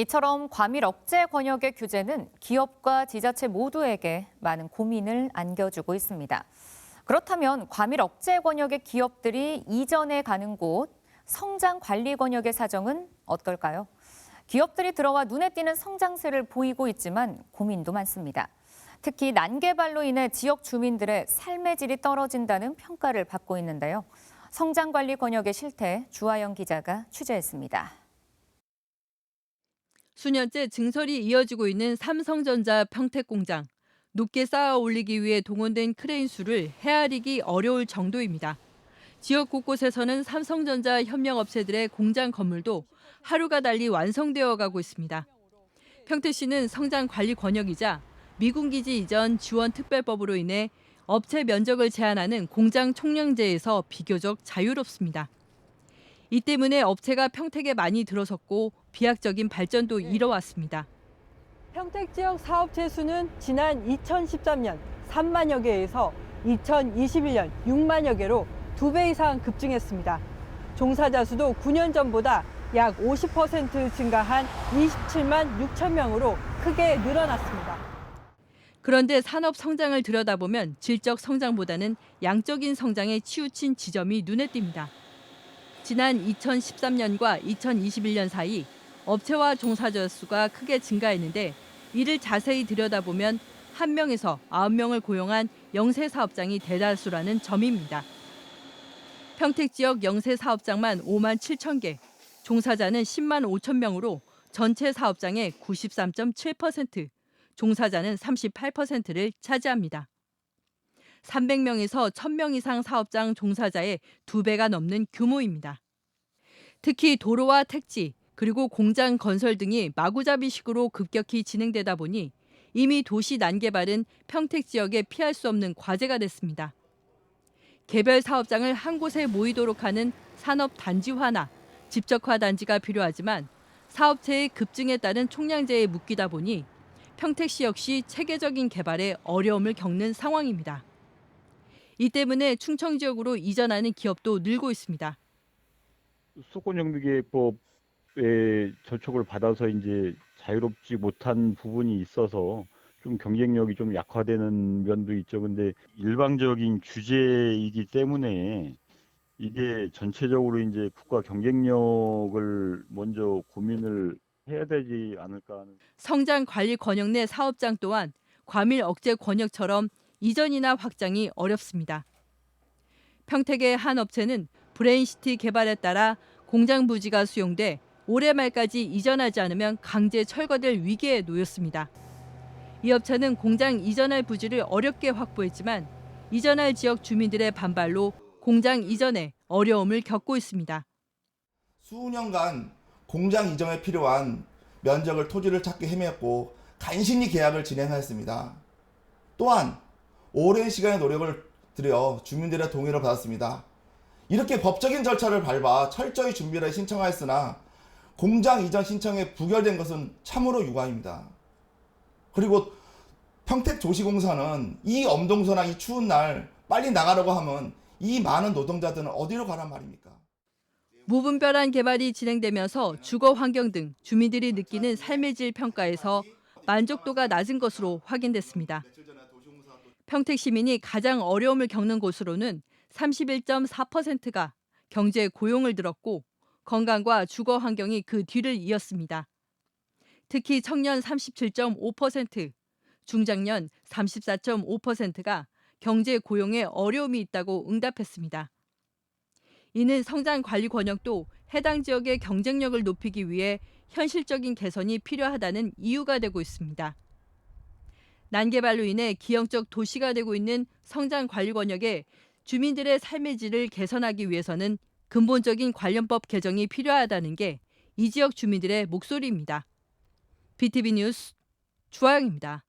이처럼 과밀 억제 권역의 규제는 기업과 지자체 모두에게 많은 고민을 안겨주고 있습니다. 그렇다면 과밀 억제 권역의 기업들이 이전해 가는 곳, 성장 관리 권역의 사정은 어떨까요? 기업들이 들어와 눈에 띄는 성장세를 보이고 있지만 고민도 많습니다. 특히 난개발로 인해 지역 주민들의 삶의 질이 떨어진다는 평가를 받고 있는데요. 성장 관리 권역의 실태 주하영 기자가 취재했습니다. 수년째 증설이 이어지고 있는 삼성전자 평택공장. 높게 쌓아 올리기 위해 동원된 크레인 수를 헤아리기 어려울 정도입니다. 지역 곳곳에서는 삼성전자 협력업체들의 공장 건물도 하루가 달리 완성되어 가고 있습니다. 평택시는 성장 관리 권역이자 미군기지 이전 지원 특별법으로 인해 업체 면적을 제한하는 공장 총량제에서 비교적 자유롭습니다. 이 때문에 업체가 평택에 많이 들어섰고 비약적인 발전도 이뤄왔습니다. 평택 지역 사업체 수는 지난 2013년 3만여 개에서 2021년 6만여 개로 2배 이상 급증했습니다. 종사자 수도 9년 전보다 약 50% 증가한 27만 6천 명으로 크게 늘어났습니다. 그런데 산업 성장을 들여다보면 질적 성장보다는 양적인 성장에 치우친 지점이 눈에 띕니다. 지난 2013년과 2021년 사이 업체와 종사자 수가 크게 증가했는데 이를 자세히 들여다보면 1명에서 9명을 고용한 영세 사업장이 대다수라는 점입니다. 평택 지역 영세 사업장만 5만 7천 개, 종사자는 10만 5천 명으로 전체 사업장의 93.7%, 종사자는 38%를 차지합니다. 300명에서 1,000명 이상 사업장 종사자의 2배가 넘는 규모입니다. 특히 도로와 택지, 그리고 공장 건설 등이 마구잡이식으로 급격히 진행되다 보니 이미 도시 난개발은 평택 지역에 피할 수 없는 과제가 됐습니다. 개별 사업장을 한 곳에 모이도록 하는 산업 단지화나 집적화 단지가 필요하지만 사업체의 급증에 따른 총량제에 묶이다 보니 평택시 역시 체계적인 개발에 어려움을 겪는 상황입니다. 이 때문에 충청 지역으로 이전하는 기업도 늘고 있습니다. 수도권정비계획법에 저촉을 받아서 이제 자유롭지 못한 부분이 있어서 좀 경쟁력이 좀 약화되는 면도 있죠. 근데 일방적인 규제이기 때문에 이게 전체적으로 이제 국가 경쟁력을 먼저 고민을 해야 되지 않을까 하는. 성장 관리 권역 내 사업장 또한 과밀 억제 권역처럼 이전이나 확장이 어렵습니다. 평택의 한 업체는 브레인시티 개발에 따라 공장 부지가 수용돼 올해 말까지 이전하지 않으면 강제 철거될 위기에 놓였습니다. 이 업체는 공장 이전할 부지를 어렵게 확보했지만 이전할 지역 주민들의 반발로 공장 이전에 어려움을 겪고 있습니다. 수년간 공장 이전에 필요한 면적을 토지를 찾기 헤맸고 간신히 계약을 진행하였습니다. 또한 오랜 시간의 노력을 들여 주민들의 동의를 받았습니다. 이렇게 법적인 절차를 밟아 철저히 준비를 신청하였으나 공장 이전 신청에 부결된 것은 참으로 유감입니다. 그리고 평택도시공사는 이 엄동선화 이 추운 날 빨리 나가려고 하면 이 많은 노동자들은 어디로 가란 말입니까? 무분별한 개발이 진행되면서 주거 환경 등 주민들이 느끼는 삶의 질 평가에서 만족도가 낮은 것으로 확인됐습니다. 평택 시민이 가장 어려움을 겪는 곳으로는 31.4%가 경제 고용을 들었고 건강과 주거 환경이 그 뒤를 이었습니다. 특히 청년 37.5%, 중장년 34.5%가 경제 고용에 어려움이 있다고 응답했습니다. 이는 성장 관리 권역도 해당 지역의 경쟁력을 높이기 위해 현실적인 개선이 필요하다는 이유가 되고 있습니다. 난개발로 인해 기형적 도시가 되고 있는 성장 관리 권역에 주민들의 삶의 질을 개선하기 위해서는 근본적인 관련법 개정이 필요하다는 게 이 지역 주민들의 목소리입니다. BTV 뉴스 주하영입니다.